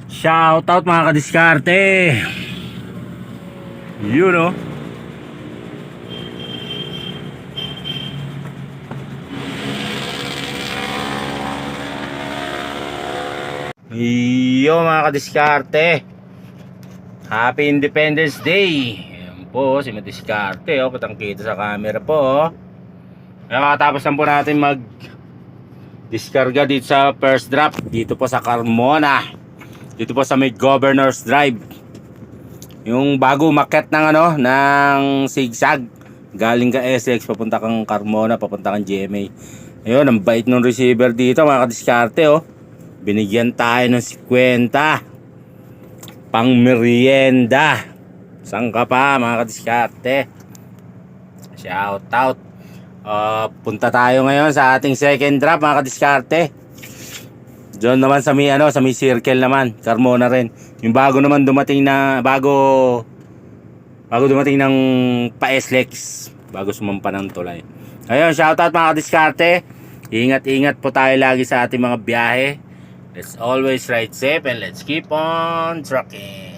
Shoutout mga kadiskarte. You know. Yo mga kadiskarte. Happy Independence Day. Ayan po si Madiskarte, patang kita sa camera po. Nakatapos lang po natin mag diskarga dito sa first drop dito po sa Carmona. Dito po sa may Governor's Drive. Yung bago umakyat ng ng zigzag. Galing ka SX papunta kang Carmona, papunta kang GMA. Ayun, ang bait ng receiver dito mga kadiskarte Binigyan tayo ng 50 pang merienda. Saan ka pa mga kadiskarte? Shout out. Punta tayo ngayon sa ating second drop mga kadiskarte. Diyan naman sa may sa may circle naman, Carmona rin. Yung bago naman dumating na bago dumating ng pa-SLEX, bago sumampa ng tulay. Ayun, shout out mga kadiskarte. Ingat-ingat po tayo lagi sa ating mga biyahe. Let's always ride safe and let's keep on trucking.